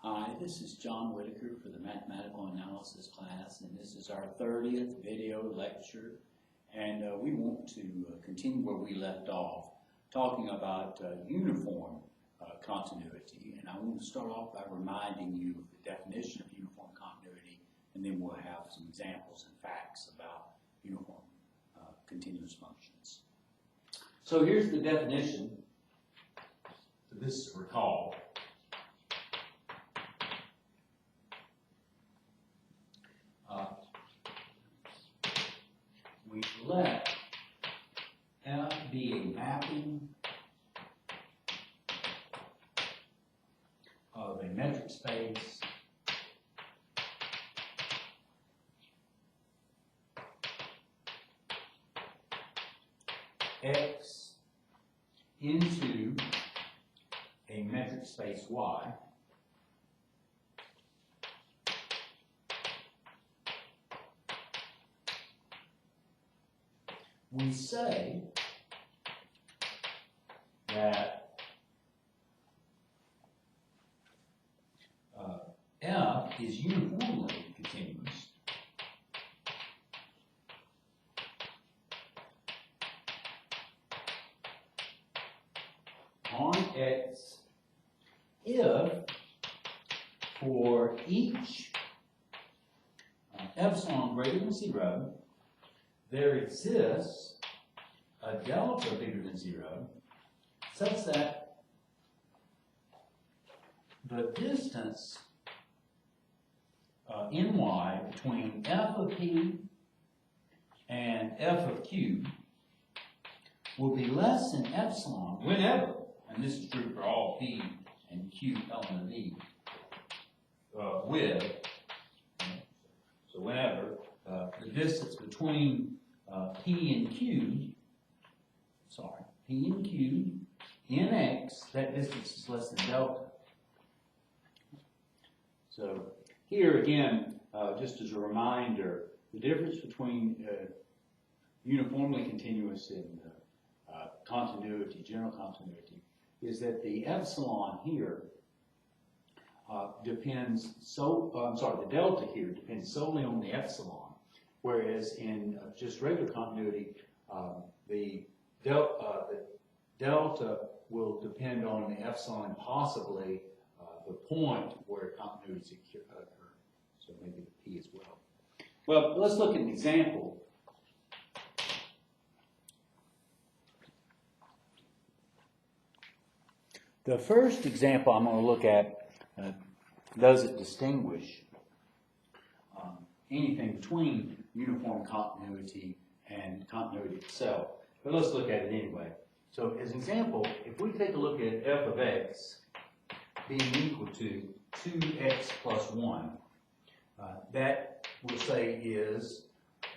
Hi, this is John Whitaker for the Mathematical Analysis class, and this is our 30th video lecture, and we want to continue where we left off, talking about uniform continuity. And I want to start off by reminding you of the definition of uniform continuity, and then we'll have some examples and facts about uniform continuous functions. So here's the definition. So this is recall. We let F be a mapping of a metric space X into a metric space Y we say that F is uniformly continuous on X if for each epsilon greater than 0 there exists a delta bigger than 0 such that the distance ny between f of p and f of q will be less than epsilon whenever, and this is true for all p and q element of E, with, so whenever the distance between P and Q in X, that distance is less than delta. So here again, just as a reminder, the difference between uniformly continuous and continuity, general continuity, is that the epsilon here depends the delta here depends solely on the epsilon. Whereas in just regular continuity, the delta will depend on the epsilon and possibly the point where continuity occurs. So maybe the P as well. Well, let's look at an example. The first example I'm going to look at doesn't distinguish anything between uniform continuity and continuity itself. But let's look at it anyway. So as an example, if we take a look at f of x being equal to 2x plus 1, that we'll say is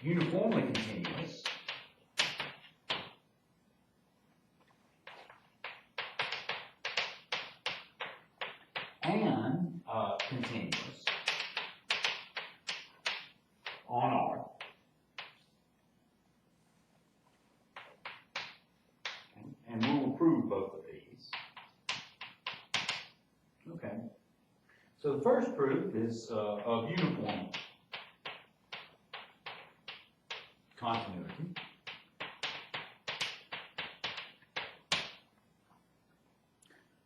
uniformly continuous and continuous on R. And we'll prove both of these. Okay. So the first proof is of uniform continuity.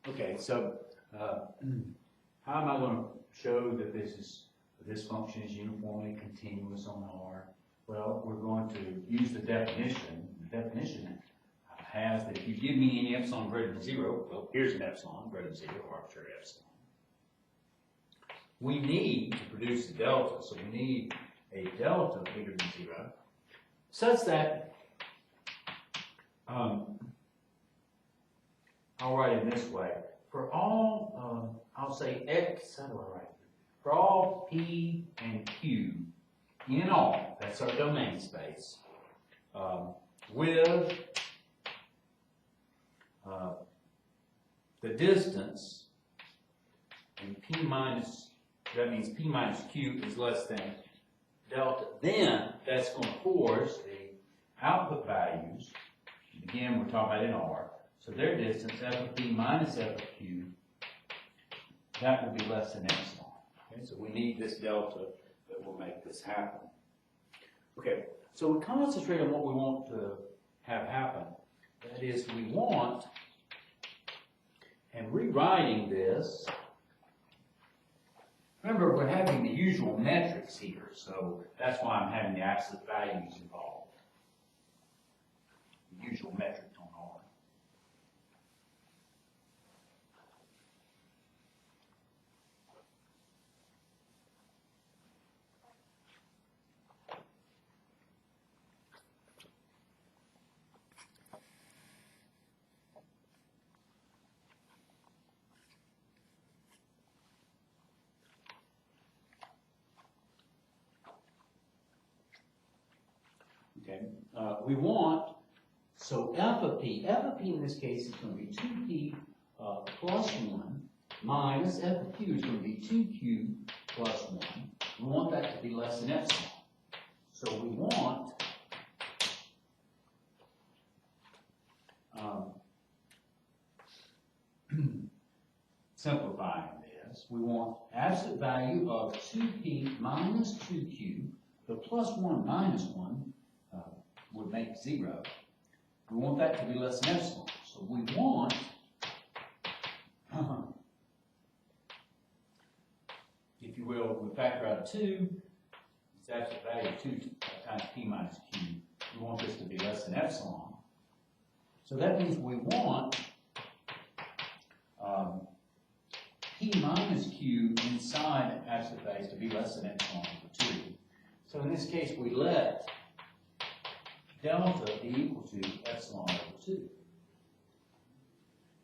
Okay, so how am I going to show that this function is uniformly continuous on R? Well, we're going to use the definition. The definition has that if you give me any epsilon greater than 0, well, here's an epsilon greater than 0, arbitrary epsilon. We need to produce a delta, so we need a delta bigger than 0, such that, I'll write it this way. For all, I'll say x, how do I write it? For all p and q in R, that's our domain space, with the distance in p minus, that means p minus q is less than delta, then that's going to force the output values, again we're talking about in R, so their distance f of p minus f of q that will be less than epsilon. Okay, so we need this delta that will make this happen. Okay, so we concentrate on what we want to have happen. That is, we want, and rewriting this, remember we're having the usual metrics here, so that's why I'm having the absolute values involved. The usual metric on R. Okay, we want, so f of p in this case is going to be 2p plus 1 minus f of q is going to be 2q plus 1. We want that to be less than epsilon. So we want simplifying this, we want absolute value of 2p minus 2q, the plus 1 minus 1 would make 0. We want that to be less than epsilon. So we want, if you will, we factor out 2, it's absolute value of 2 times p minus q. We want this to be less than epsilon. So that means we want p minus q inside absolute values to be less than epsilon over 2. So in this case, we let delta be equal to epsilon over 2.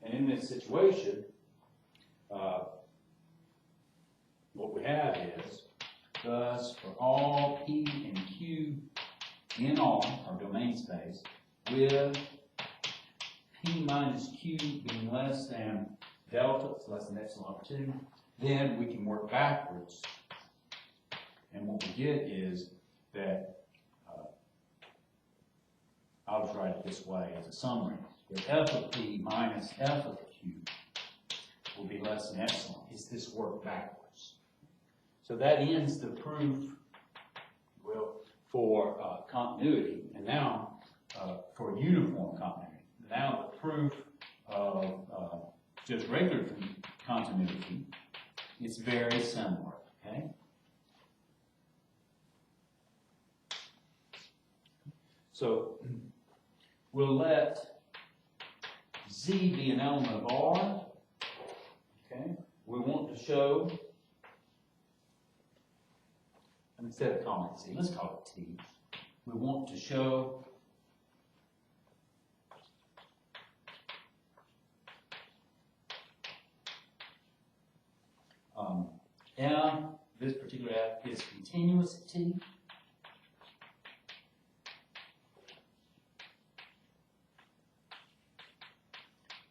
And in this situation, what we have is, thus, for all p and q in R, our domain space, with p minus q being less than delta, it's less than epsilon over 2, then we can work backwards. And what we get is that I'll just write it this way as a summary. That f of p minus f of q will be less than epsilon. It's this work backwards. So that ends the proof, well, for continuity. And now, for uniform continuity. Now the proof of just regular continuity is very similar. Okay? So we'll let Z be an element of R. Okay? We want to show, instead of calling it Z, let's call it T. We want to show F, this particular F is continuous at T.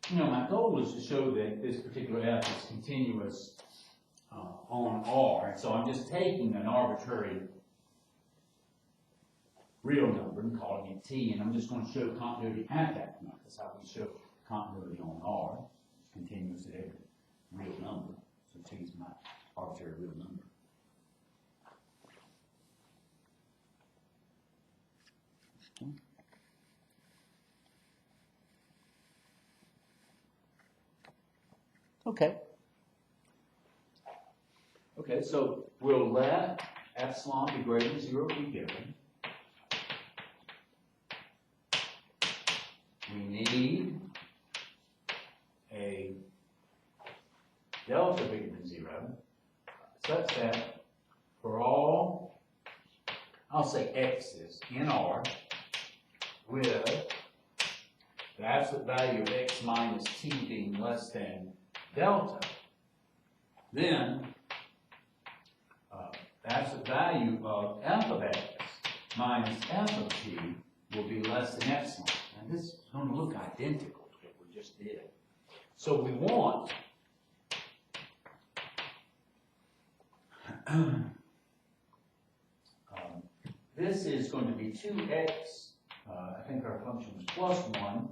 You know, my goal is to show that this particular F is continuous on R. And so I'm just taking an arbitrary real number and calling it T, and I'm just going to show continuity at that point. That's how we show continuity on R. It's continuous at every real number. So T is my arbitrary real number. Okay. Okay, so we'll let epsilon be greater than 0 be given. We need a delta bigger than 0 such that for all, I'll say x's in R with the absolute value of x minus t being less than delta, then the absolute value of f of x minus f of t will be less than epsilon. And this is going to look identical to what we just did. So we want this is going to be 2x, I think our function was plus 1,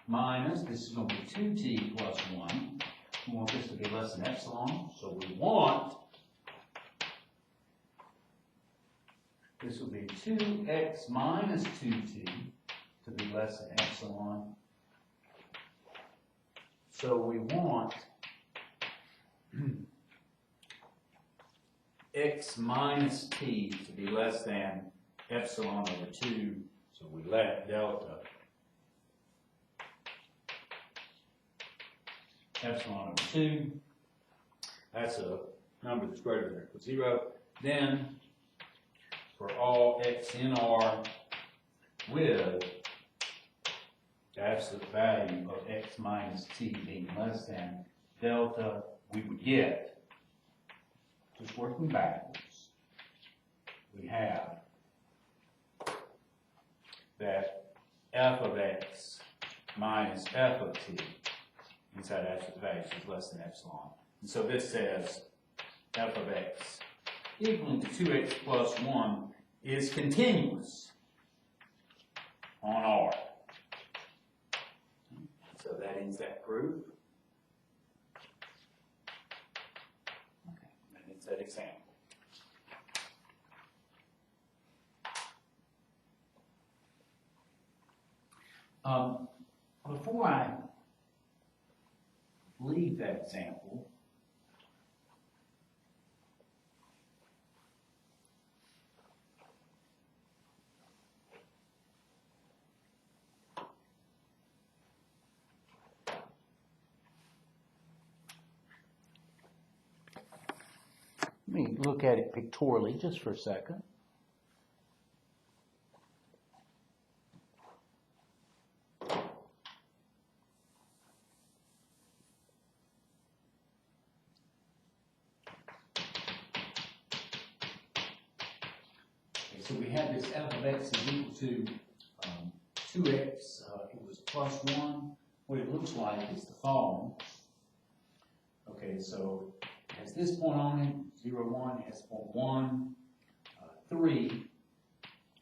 minus, this is going to be 2t plus 1, We want this to be less than epsilon, so we want this will be 2x minus 2t to be less than epsilon. So we want x minus t to be less than epsilon over 2, so we let delta epsilon over 2. That's a number that's greater than or equal to 0. Then, for all x in R with the absolute value of x minus t being less than delta, we would get, just working backwards, we have that f of x minus f of t inside absolute values is less than epsilon. And so this says f of x equaling to 2x plus 1 is continuous on R. So that ends that proof. Okay, that ends that example. Before I leave that example, let me look at it pictorially just for a second. So we have this f of x is equal to 2x, it was plus 1. What it looks like is the following. Okay, so it has this point on it, 0, 1, it has point 1, 3,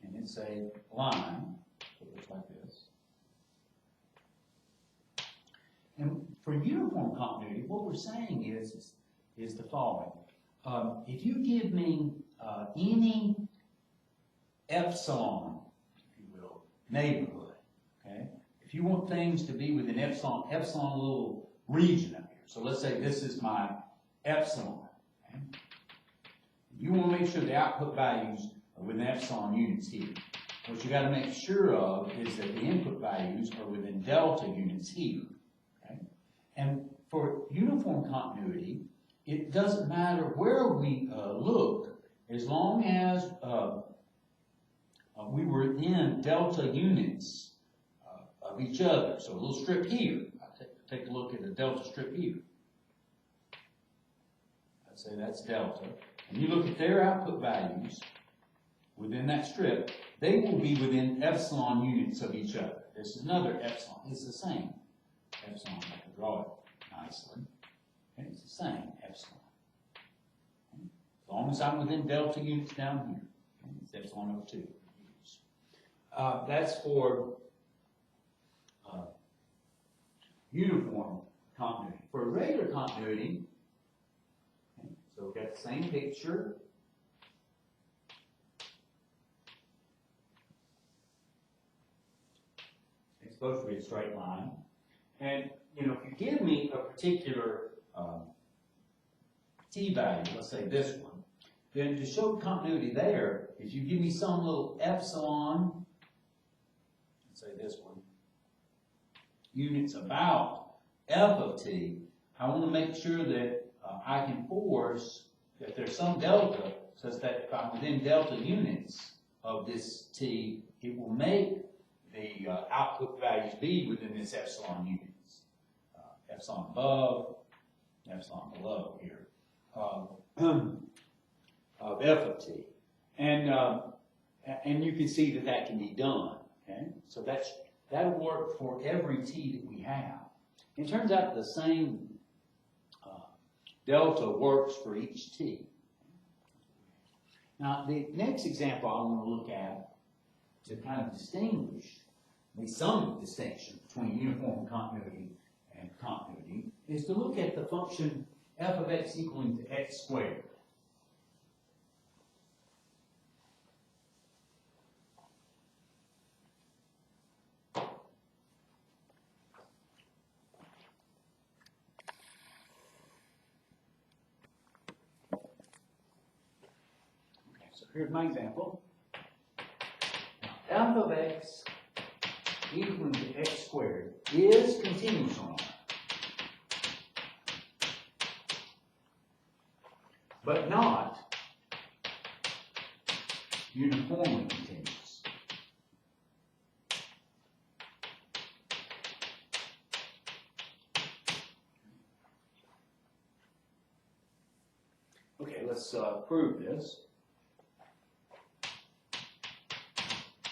and it's a line, so it looks like this. And for uniform continuity, what we're saying is the following. If you give me any epsilon, if you will, neighborhood, okay? If you want things to be within epsilon little region up here. So let's say this is my epsilon, okay? You want to make sure the output values are within epsilon units here. What you got to make sure of is that the input values are within delta units here, okay? And for uniform continuity, it doesn't matter where we look, as long as we were in delta units of each other. So a little strip here. I'll take a look at a delta strip here. I'd say that's delta. And you look at their output values within that strip, they will be within epsilon units of each other. This is another epsilon. It's the same epsilon. I can draw it nicely. Okay, it's the same epsilon. Okay. As long as I'm within delta units down here, okay, it's epsilon over 2. That's for uniform continuity. For regular continuity, okay, so we've got the same picture. It's supposed to be a straight line. And, you know, if you give me a particular t value, let's say this one, then to show continuity there, if you give me some little epsilon, say this one, units about f of t, I want to make sure that I can force that there's some delta such that if I'm within delta units of this t, it will make the output values be within this epsilon units. Epsilon above, epsilon below here, of f of t. And you can see that that can be done. Okay? So that'll work for every t that we have. It turns out the same delta works for each t. Now, the next example I want to look at to kind of distinguish, at least some distinction between uniform continuity and continuity, is to look at the function f of x equaling to x squared. Here's my example. F of x equaling to x squared is continuous on R, but not uniformly continuous. Okay, let's prove this.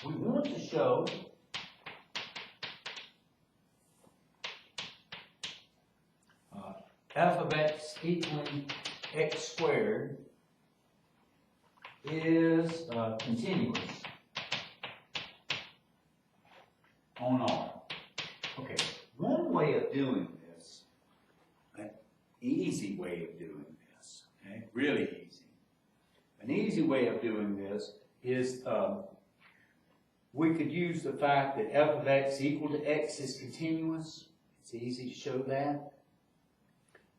We want to show f of x equaling x squared is continuous on R. Okay, one way of doing this, an easy way of doing this, okay, really easy. An easy way of doing this is we could use the fact that f of x equal to x is continuous. It's easy to show that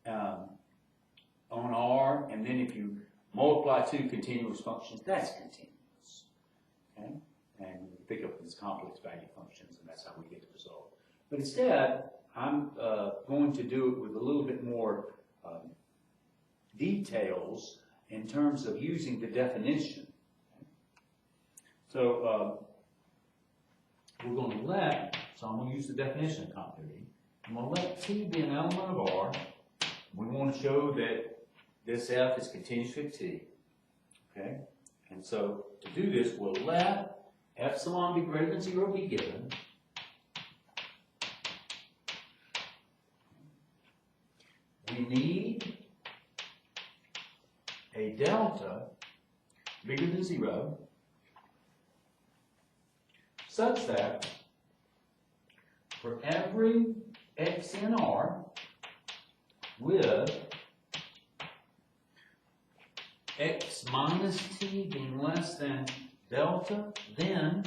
on R, and then if you multiply two continuous functions, that's continuous. Okay? And we pick up these complex value functions, and that's how we get the result. But instead, I'm going to do it with a little bit more details in terms of using the definition. Okay? So we're going to let, so I'm going to use the definition of continuity. I'm going to let T be an element of R. We want to show that this F is continuous with T. Okay? And so to do this, we'll let epsilon be greater than 0 be given. We need a delta bigger than 0 such that for every x in R with x minus t being less than delta, then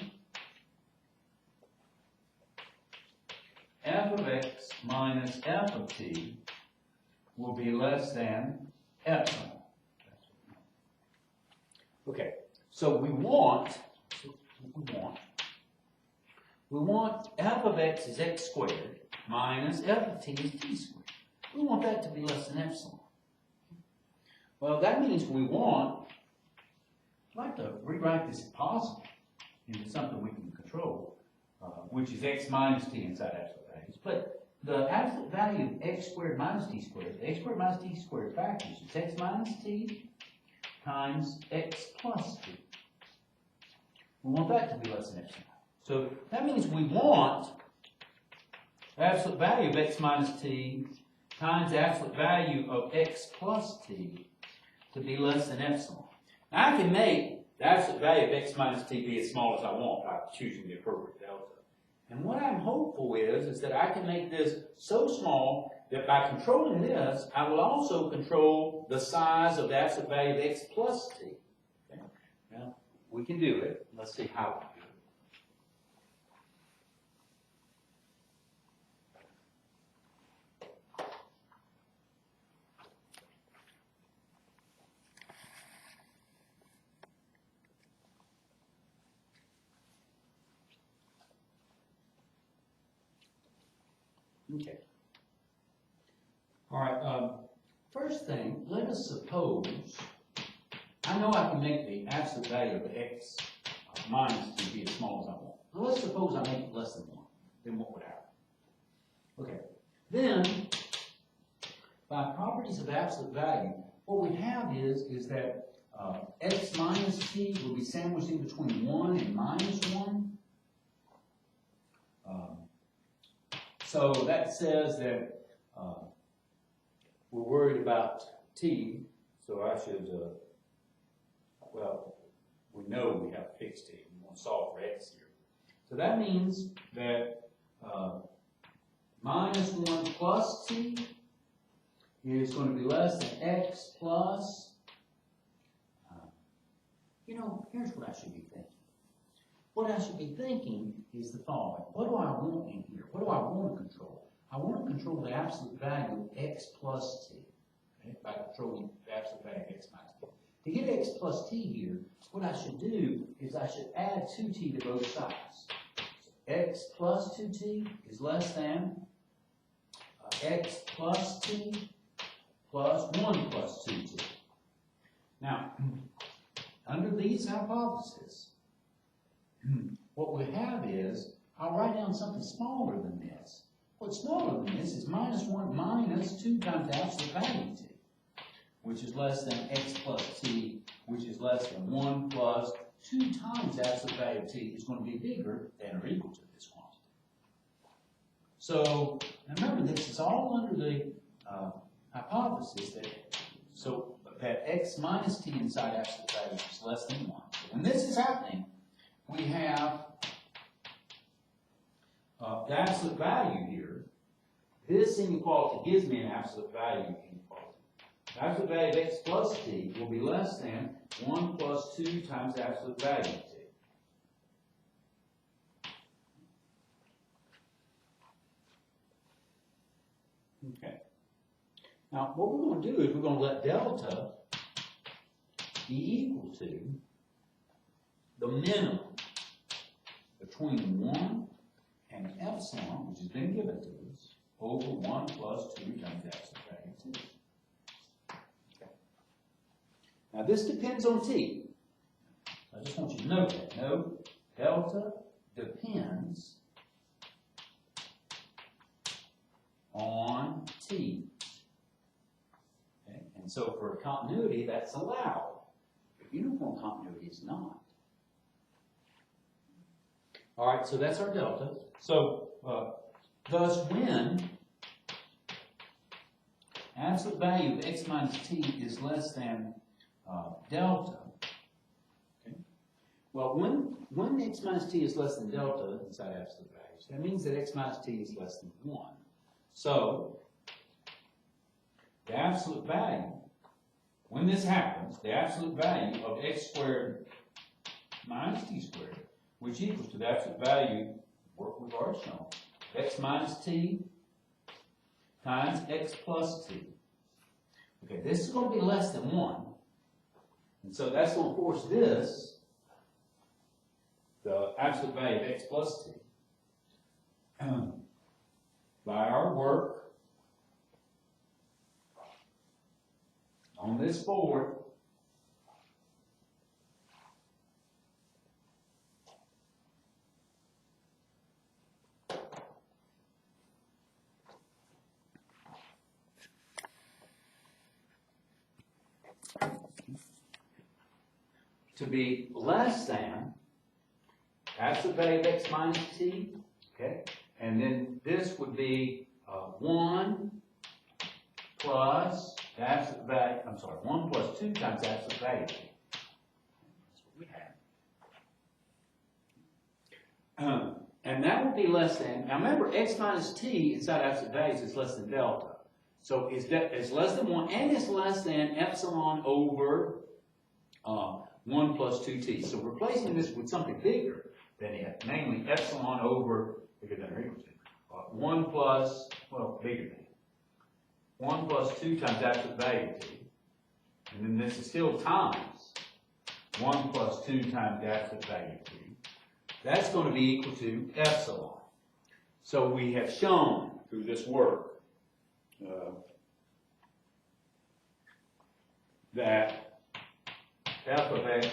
f of x minus f of t will be less than epsilon. Okay, so we want f of x is x squared minus f of t is t squared. We want that to be less than epsilon. Well, that means we want, I'd like to rewrite this if possible into something we can control, which is x minus t inside absolute values. But the absolute value of x squared minus t squared, x squared minus t squared factors, is x minus t times x plus t. We want that to be less than epsilon. So that means we want the absolute value of x minus t times the absolute value of x plus t to be less than epsilon. Now I can make the absolute value of x minus t be as small as I want by choosing the appropriate delta. And what I'm hopeful is that I can make this so small that by controlling this, I will also control the size of the absolute value of x plus t. Okay? Now, we can do it. Let's see how we do it. Okay. All right. First thing, let us suppose, I know I can make the absolute value of x minus t be as small as I want. Now let's suppose I make it less than 1. Then what would happen? Okay. Then, by properties of absolute value, what we have is that x minus t will be sandwiched in between 1 and minus 1. So that says that we're worried about t, so I should, well, we know we have fixed t. We want to solve for x here. So that means that minus 1 plus t is going to be less than x plus, here's what I should be thinking. What I should be thinking is the following. What do I want in here? What do I want to control? I want to control the absolute value of x plus t. Okay? By controlling the absolute value of x minus t. To get x plus t here, what I should do is I should add 2t to both sides. So x plus 2t is less than x plus t plus 1 plus 2t. Now, under these hypotheses, what we have is, I'll write down something smaller than this. What's smaller than this is minus 1 minus 2 times the absolute value t, which is less than x plus t, which is less than 1 plus 2 times the absolute value of t is going to be bigger than or equal to this quantity. So, remember, this is all under the hypothesis that x minus t inside absolute value is less than 1. So when this is happening, we have the absolute value here. This inequality gives me an absolute value inequality. The absolute value of x plus t will be less than 1 plus 2 times the absolute value of t. Okay. Now, what we're going to do is we're going to let delta be equal to the minimum between 1 and epsilon, which has been given to us, over 1 plus 2 times the absolute value of t. Okay. Now, this depends on t. I just want you to note that. Note, delta depends on t. Okay? And so for continuity, that's allowed. But uniform continuity is not. All right, so that's our delta. So, thus when absolute value of x minus t is less than delta, okay? Well, when x minus t is less than delta inside absolute values, that means that x minus t is less than 1. So, the absolute value, when this happens, the absolute value of x squared minus t squared, which equals to the absolute value, what we've already shown, x minus t times x plus t. Okay, this is going to be less than 1. And so that's going to force this, the absolute value of x plus t, by our work on this board, to be less than absolute value of x minus t, okay? And then this would be 1 plus the absolute value, 1 plus 2 times the absolute value of t. That's what we have. And that would be less than, now remember, x minus t inside absolute values is less than delta. So it's less than 1, and it's less than epsilon over 1 plus 2t. So replacing this with something bigger than it, namely epsilon over, bigger than or equal to, 1 plus, well, bigger than 1 plus 2 times absolute value of t. And then this is still times 1 plus 2 times the absolute value of t. That's going to be equal to epsilon. So we have shown through this work that f of x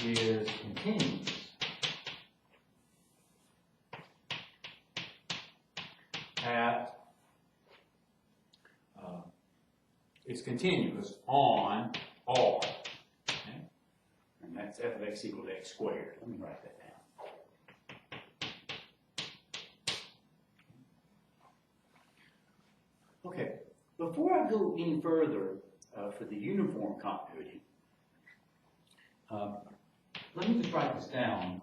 is continuous at it's continuous on R, okay? And that's f of x equal to x squared. Let me write that down. Okay, before I go any further for the uniform continuity, let me just write this down.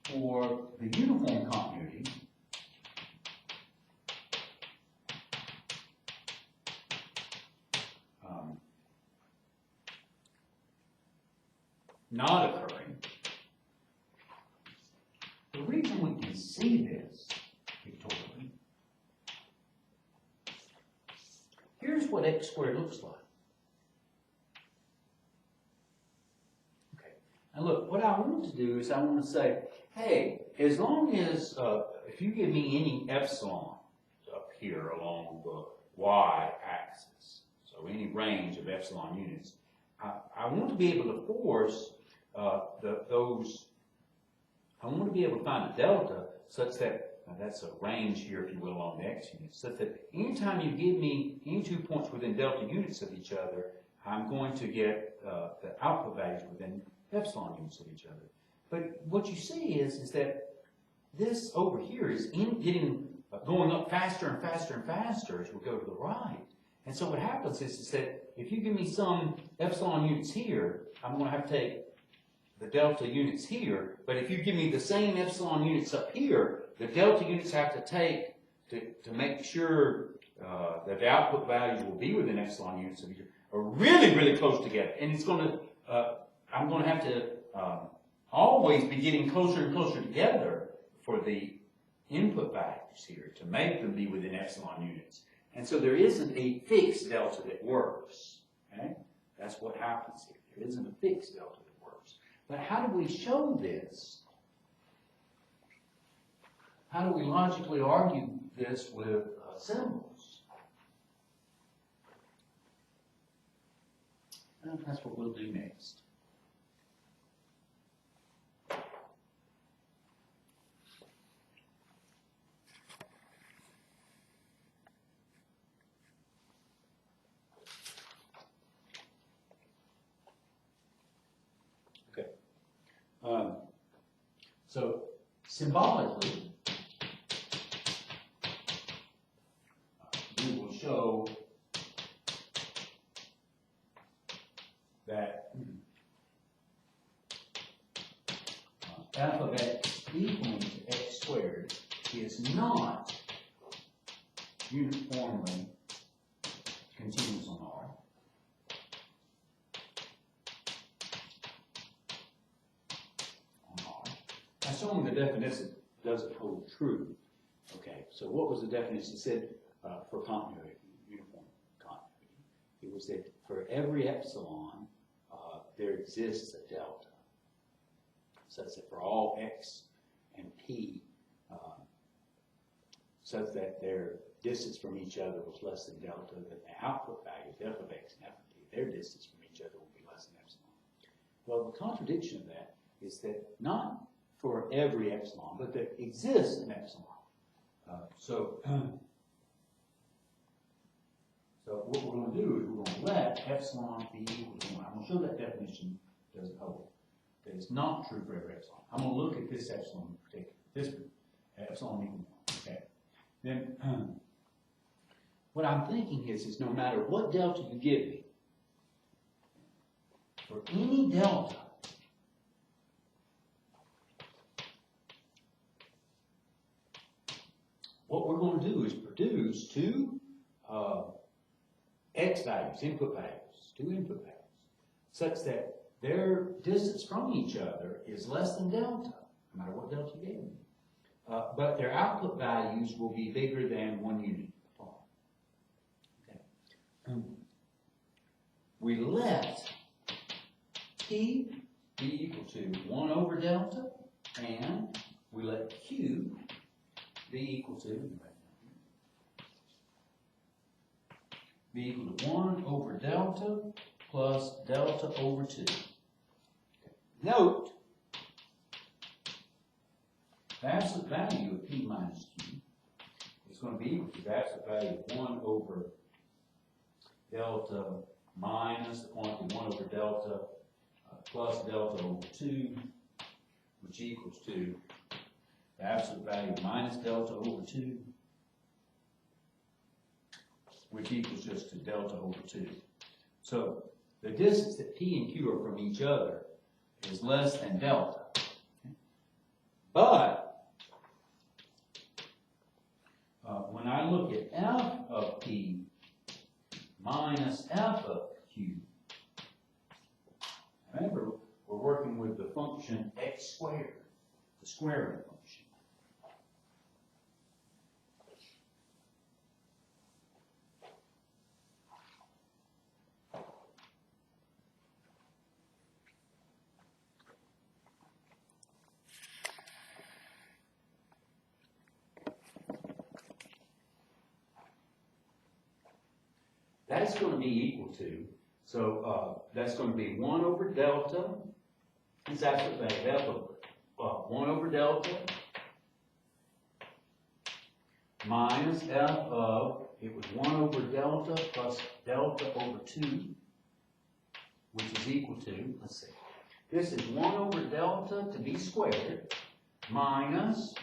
For the uniform continuity, not occurring. The reason we can see this pictorially, here's what x squared looks like. Okay, now look, what I want to do is I want to say, hey, as long as, if you give me any epsilon up here along the y-axis, so any range of epsilon units, I want to be able to force I want to be able to find a delta such that, that's a range here, if you will, along the x units, such that anytime you give me any 2 points within delta units of each other, I'm going to get the output values within epsilon units of each other. But what you see is that this over here is going up faster and faster and faster as we go to the right. And so what happens is that if you give me some epsilon units here, I'm going to have to take the delta units here, but if you give me the same epsilon units up here, the delta units have to take to make sure that the output values will be within epsilon units of each other are really, really close together. And it's going to, I'm going to have to always be getting closer and closer together for the input values here to make them be within epsilon units. And so there isn't a fixed delta that works. Okay? That's what happens here. There isn't a fixed delta that works. But how do we show this? How do we logically argue this with symbols? Well, that's what we'll do next. So symbolically, we will show that f of x equal to x squared is not uniformly continuous on R. Assuming the definition doesn't hold true. Okay, so what was the definition? It said for continuity, uniform continuity. It was that for every epsilon, there exists a delta. Such that for all x and p, such that their distance from each other was less than delta, that the output values, f of x and f of p, their distance from each other will be less than epsilon. Well, the contradiction of that is that not for every epsilon, but there exists an epsilon. So what we're going to do is we're going to let epsilon be equal to 1. I'm going to show that definition doesn't hold. That it's not true for every epsilon. I'm going to look at this epsilon in particular. This epsilon equal 1. Okay. Then what I'm thinking is no matter what delta you give me, for any delta, what we're going to do is produce two x values, input values, two input values, such that their distance from each other is less than delta, no matter what delta you gave me. But their output values will be bigger than 1 unit apart. Okay. We let P be equal to 1 over delta, and we let Q be equal to 1 over delta plus delta over 2. Okay. Note, the absolute value of P minus Q is going to be equal to the absolute value of 1 over delta minus the quantity 1 over delta plus delta over 2, which equals to the absolute value minus delta over 2, which equals just to delta over 2. So the distance that P and Q are from each other is less than delta. But when I look at f of P minus f of Q, remember we're working function x squared, the squaring function. That's going to be equal to, so that's going to be 1 over delta, it's actually f of 1 over delta minus f of, it was 1 over delta plus delta over 2, which is equal to, let's see, this is 1 over delta to be squared minus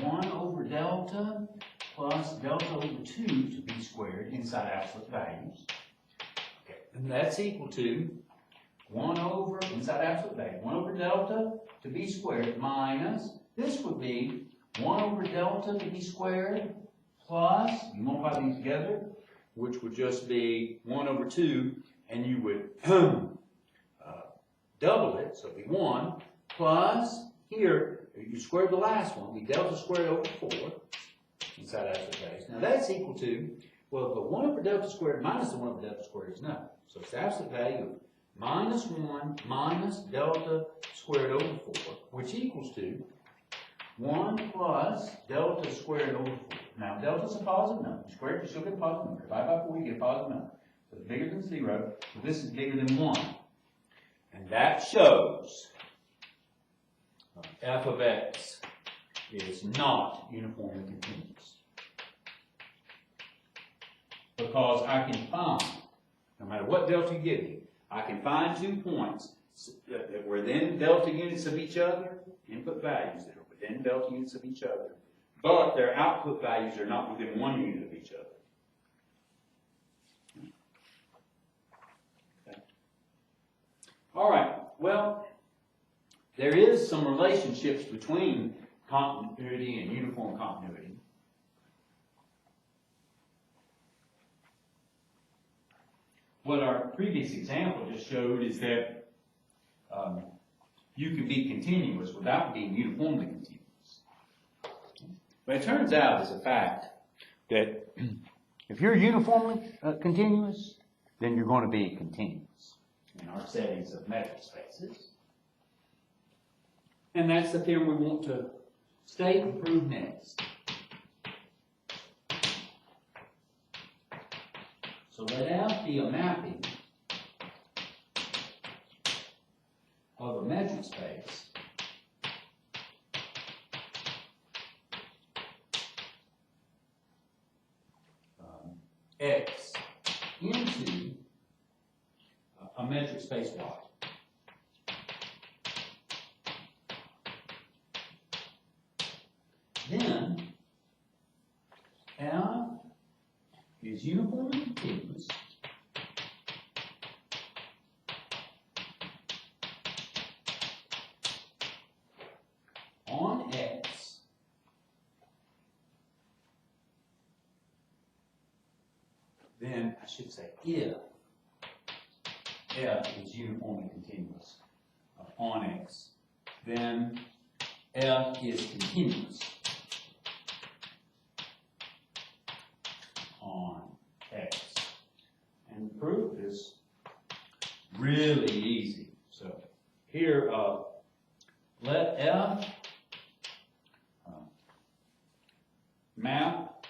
1 over delta plus delta over 2 to be squared inside absolute values. Okay. And that's equal to 1 over, inside absolute value, 1 over delta to be squared minus, this would be 1 over delta to be squared plus, you multiply these together, which would just be 1 over 2, and you would double it, so it'd be 1, plus, here, you square the last one, be delta squared over 4, inside absolute values. Now that's equal to, well, the 1 over delta squared minus the 1 over delta squared is nothing. So it's the absolute value of minus 1 minus delta squared over 4, which equals to 1 plus delta squared over 4. Now, delta's a positive number. Squared, you still get a positive number. Divide by 4, you get a positive number. So it's bigger than 0, so this is bigger than 1. And that shows f of x is not uniformly continuous. Because I can find, no matter what delta you give me, I can find 2 points that were within delta units of each other, input values that are within delta units of each other, but their output values are not within 1 unit of each other. Okay. All right, well, there is some relationships between continuity and uniform continuity. What our previous example just showed is that you can be continuous without being uniformly continuous. But it turns out as a fact that if you're uniformly continuous, then you're going to be continuous in our settings of metric spaces. And that's the theorem we want to state and prove next. So let F be a mapping of a metric space X into a metric space Y. Then F is uniformly continuous on X then I should say if F is uniformly continuous on X, then F is continuous on X. And the proof is really easy. So here, let F map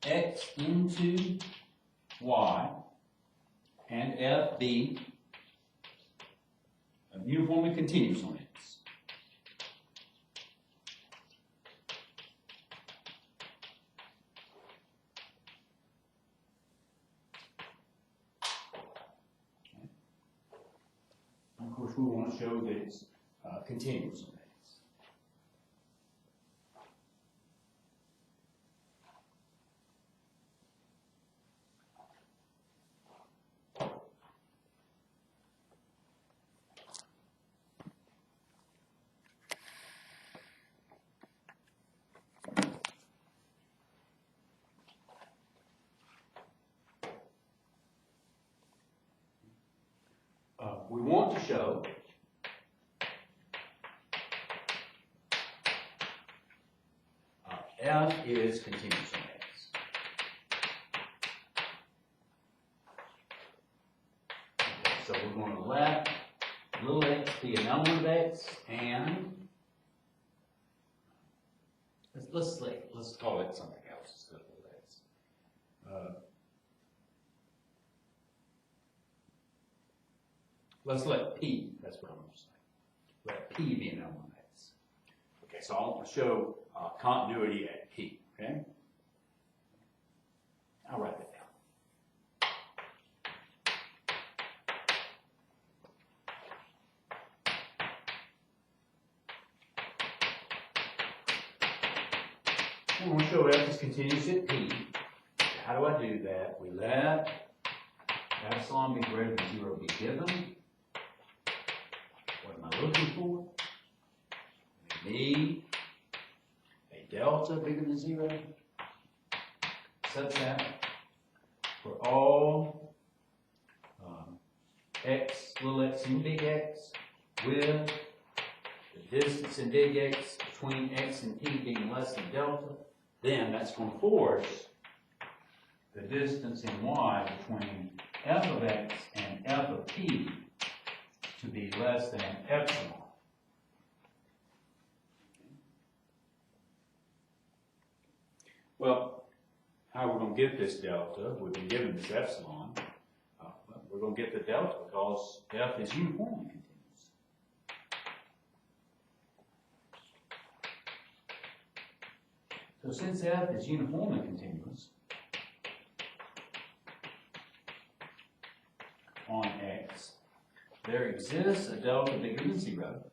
X into Y and F be uniformly continuous on X. Of course, we want to show that it's continuous on X. We want to show F is continuous on X. Okay, so we're going to let little x be an element of X, and let's call it something else instead of little x. Let's let P, that's what I'm going to say. Let P be an element of X. Okay, so I want to show continuity at P, okay? I'll write that down. I want to show F is continuous at P. How do I do that? We let epsilon be greater than 0 be given. What am I looking for? We need a delta bigger than 0 such that for all x, little x and big X, with the distance in big X between X and P being less than delta, then that's going to force the distance in Y between f of X and f of P to be less than epsilon. Well, how we're going to get this delta, we've been given this epsilon, we're going to get the delta because f is uniformly continuous. So since f is uniformly continuous on X, there exists a delta bigger than 0.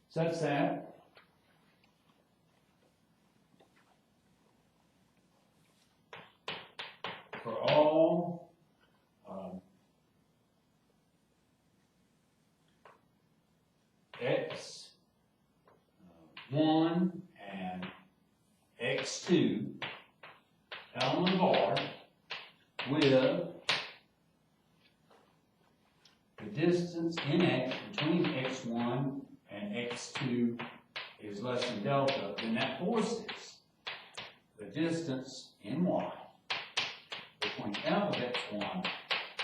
Such that for all x1 and x2 element of R with the distance in X between x1 and x2 is less than delta, then that forces the distance in Y between f of x1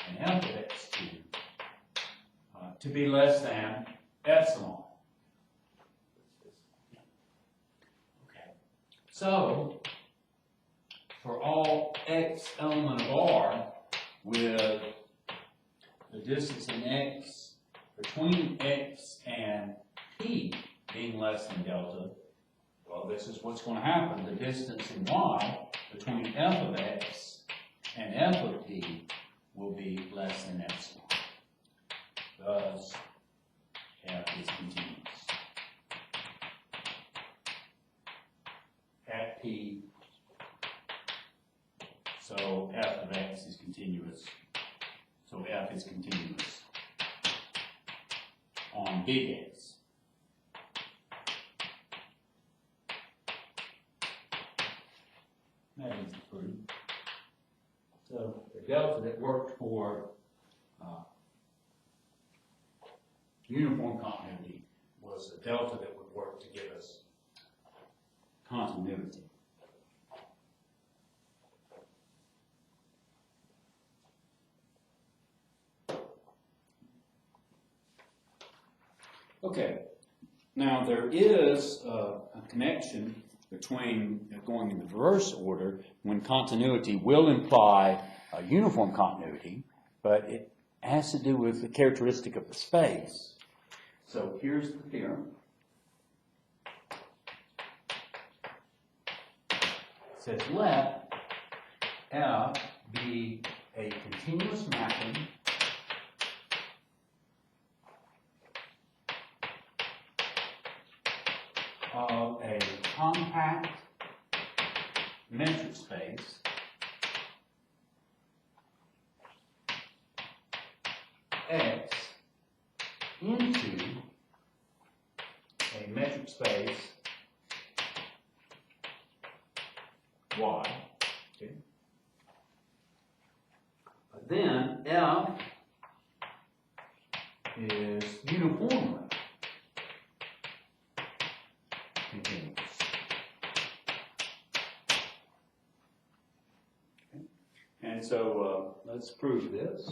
and f of x2 to be less than epsilon. Okay. So, for all x element of R with the distance in X between X and P being less than delta, well, this is what's going to happen. The distance in Y between f of X and f of P will be less than epsilon. Thus, f is continuous at P. So f of X is continuous. So f is continuous on big X. That is the proof. So the delta that worked for uniform continuity was the delta that would work to give us continuity. Okay, now there is a connection between going in the reverse order when continuity will imply a uniform continuity, but it has to do with the characteristic of the space. So here's the theorem. It says let F be a continuous mapping of a compact metric space metric space Y. Okay. Then F is uniformly continuous. Okay. And so let's prove this.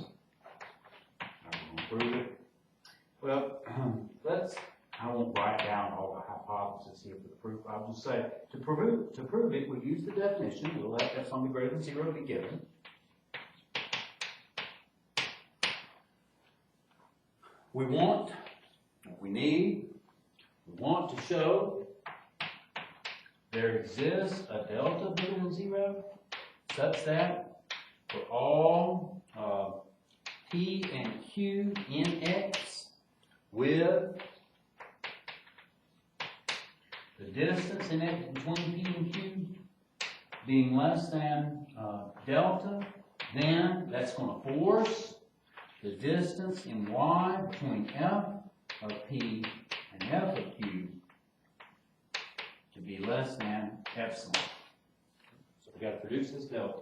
I'm going to prove it. Well, I won't write down all the hypotheses here for the proof. I'll just say, to prove it, we use the definition. We'll let epsilon be greater than 0 be given. We want to show there exists a delta bigger than 0 such that for all P and Q in X with the distance in X between P and Q being less than delta, then that's going to force the distance in Y between F of P and F of Q to be less than epsilon. So we've got to produce this delta.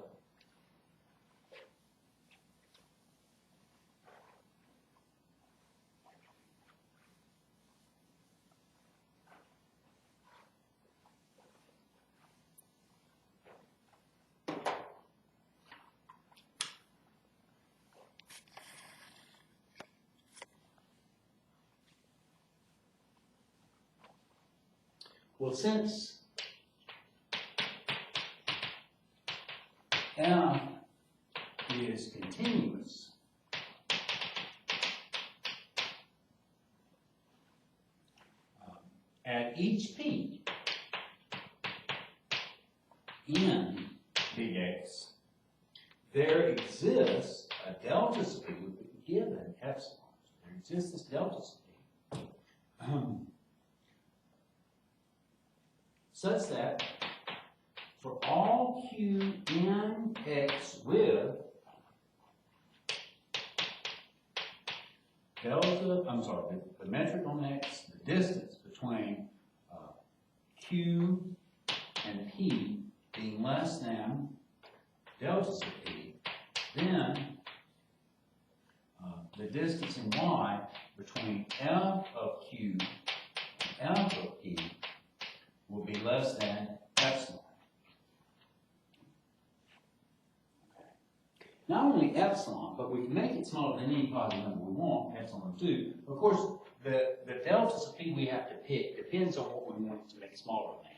Well, since F is continuous, at each P in big X, there exists a delta speed given epsilon. There exists this delta speed. Such that for all Q in X with delta, the metric on X, the distance between Q and P being less than delta sub P, then the distance in Y between F of Q and F of P will be less than epsilon. Okay. Not only epsilon, but we can make it smaller than any positive number we want, epsilon of 2. Of course, the delta sub P we have to pick depends on what we want to make it smaller than.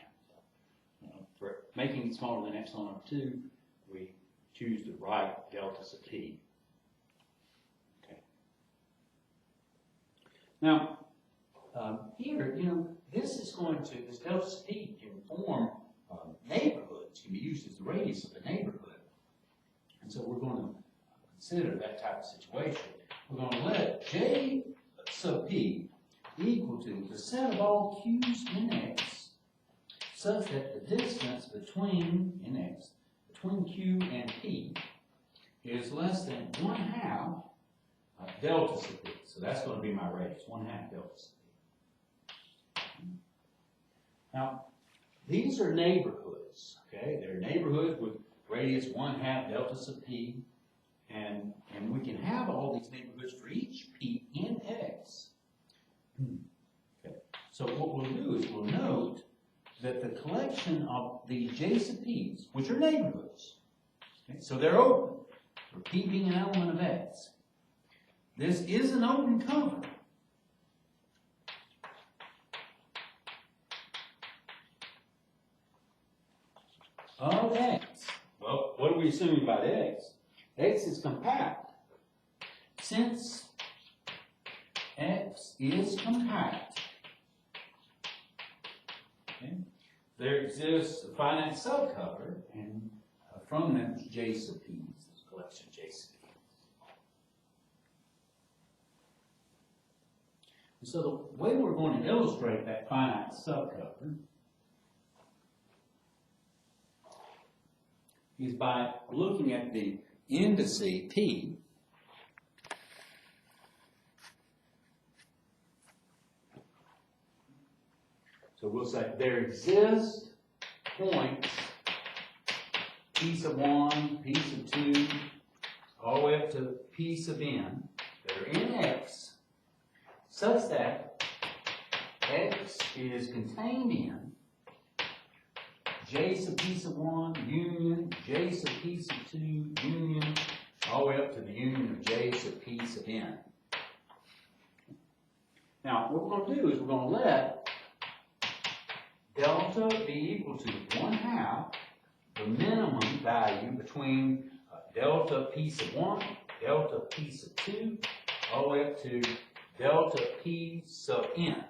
For making it smaller than epsilon of 2, we choose the right delta sub P. Okay. Now, here, this delta sub P can form neighborhoods, can be used as the radius of a neighborhood. And so we're going to consider that type of situation. We're going to let J sub P equal to the set of all Q's in X such that the distance between Q and P is less than 1/2 delta sub P. So that's going to be my radius, 1/2 delta sub P. Now, these are neighborhoods, okay? They're neighborhoods with radius 1/2 delta sub P, and we can have all these neighborhoods for each P in X. Okay. So what we'll do is we'll note that the collection of these J sub P's, which are neighborhoods, okay? So they're open, for P being an element of X. This is an open cover. Of X. Well, what are we assuming about X? X is compact. Since X is compact, okay, there exists a finite subcover, and from that is J sub P's, this collection of J sub P's. And so the way we're going to illustrate that finite subcover is by looking at the indice P So we'll say there exist points p sub 1, p sub 2, all the way up to p sub n that are in X such that X is contained in j sub p sub 1 union j sub p sub 2 union all the way up to the union of j sub p sub n. Now, what we're going to do is we're going to let delta be equal to 1/2 the minimum value between delta p sub 1, delta p sub 2, all the way up to delta p sub n.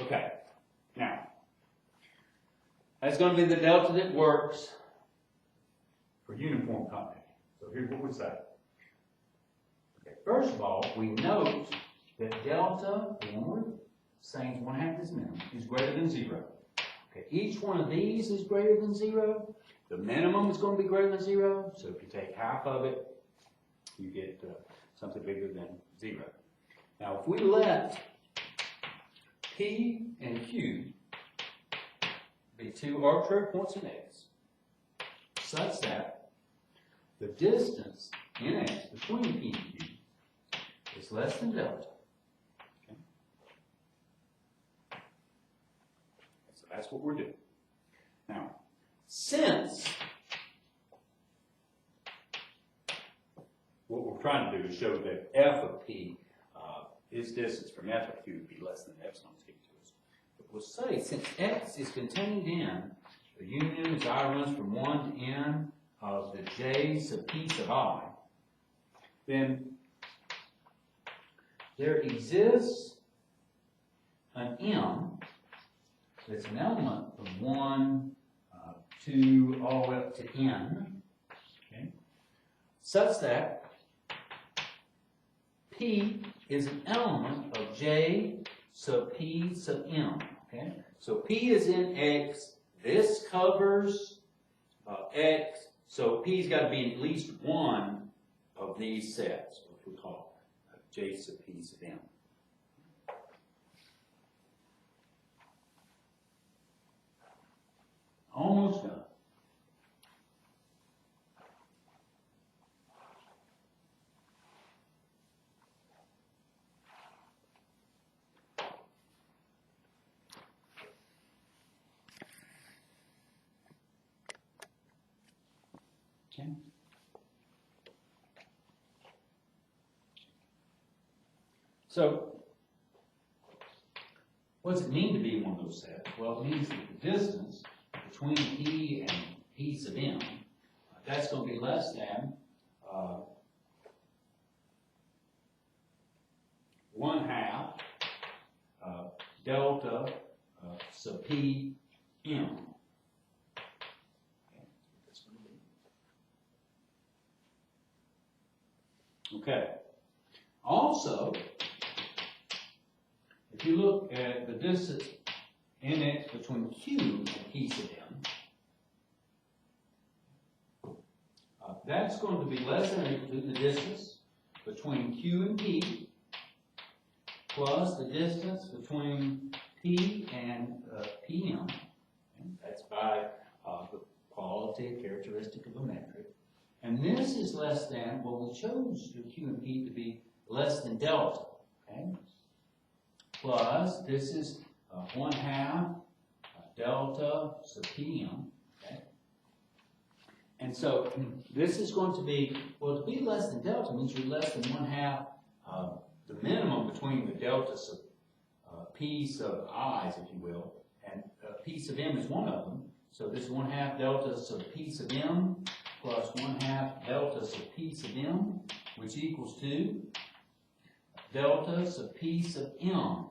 Okay, now, that's going to be the delta that works for uniform continuity. So here's what we say. Okay, first of all, we note that delta, when we're saying 1/2 is minimum, is greater than 0. Okay, each one of these is greater than 0. The minimum is going to be greater than 0. So if you take half of it, you get something bigger than 0. Now, if we let P and Q be two arbitrary points in X, such that the distance in X between P and Q is less than delta. Okay? So that's what we're doing. Now, since what we're trying to do is show that f of P, its distance from f of Q would be less than epsilon is given to us. But we'll say, since X is contained in the union as I runs from 1 to n of the j sub p sub I, then there exists an m that's an element from 1, 2, all the way up to n, okay, such that P is an element of j sub p sub m. Okay, so P is in X. This covers X. So P's got to be in at least one of these sets, which we call j sub p sub m. Almost done. Okay. So, what does it mean to be in one of those sets? Well, it means that the distance between P and P sub m, that's going to be less than 1/2 delta sub P m. Okay. Also, if you look at the distance in X between Q and P sub m, that's going to be less than or equal to the distance between Q and P plus the distance between P and PM. Okay? That's by the quality characteristic of a metric. And this is less than, well, we chose the Q and P to be less than delta, okay? Plus, this is 1/2 delta sub PM, okay? And so, this is going to be, well, to be less than delta means you're less than 1/2 the minimum between the delta sub P sub i's, if you will, and P sub m is one of them. So this is 1/2 delta sub P sub m plus 1/2 delta sub P sub m, which equals to delta sub P sub m.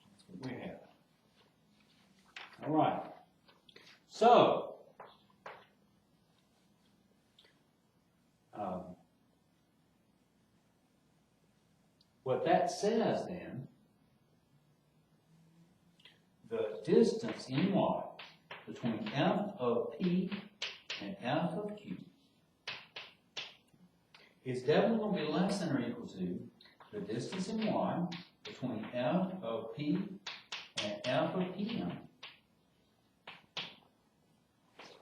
That's what we have. All right. So, what that says then, the distance in y between f of P and f of Q is definitely going to be less than or equal to the distance in y between f of p and f of pm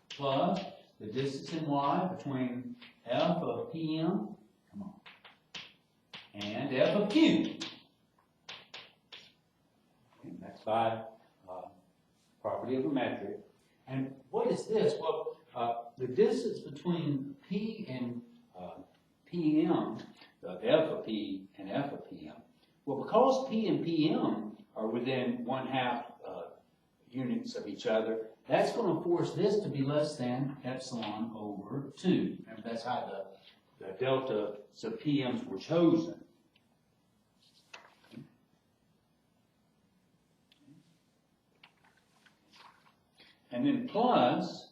plus the distance in y between f of pm, come on, and f of q. Okay, that's by property of a metric. And what is this? Well, the distance between p and pm, the f of p and f of pm. Well, because p and pm are within 1/2 units of each other, that's going to force this to be less than epsilon over 2. Remember, that's how the delta of pm's were chosen. And then plus,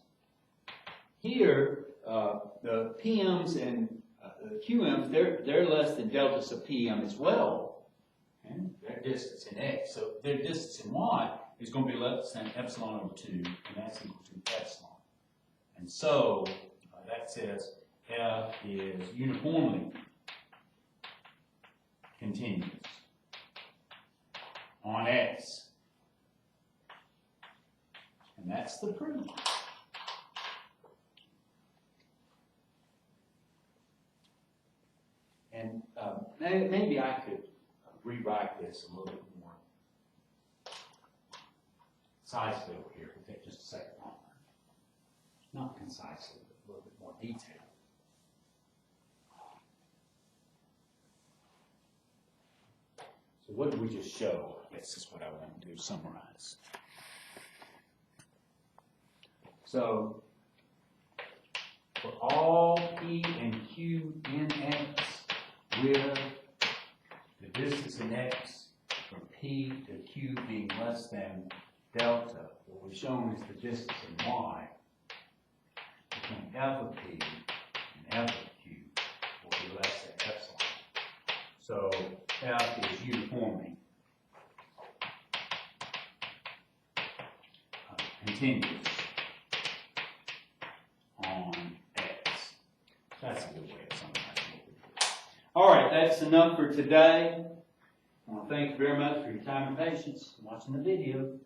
here, the PMs and the QMs, they're less than delta sub PM as well. Okay? Their distance in X. So their distance in Y is going to be less than epsilon over 2, and that's equal to epsilon. And so that says F is uniformly continuous on X. And that's the proof. And maybe I could rewrite this a little bit more concisely over here. It'll take just a second longer. Not concisely, but a little bit more detailed. So what did we just show? This is what I want to do, summarize. So, for all P and Q in X with the distance in X from P to Q being less than delta, what we've shown is the distance in Y between F of P and F of Q will be less than epsilon. So, F is uniformly continuous on X. That's a good way of summarizing it. All right, that's enough for today. I want to thank you very much for your time and patience in watching the video.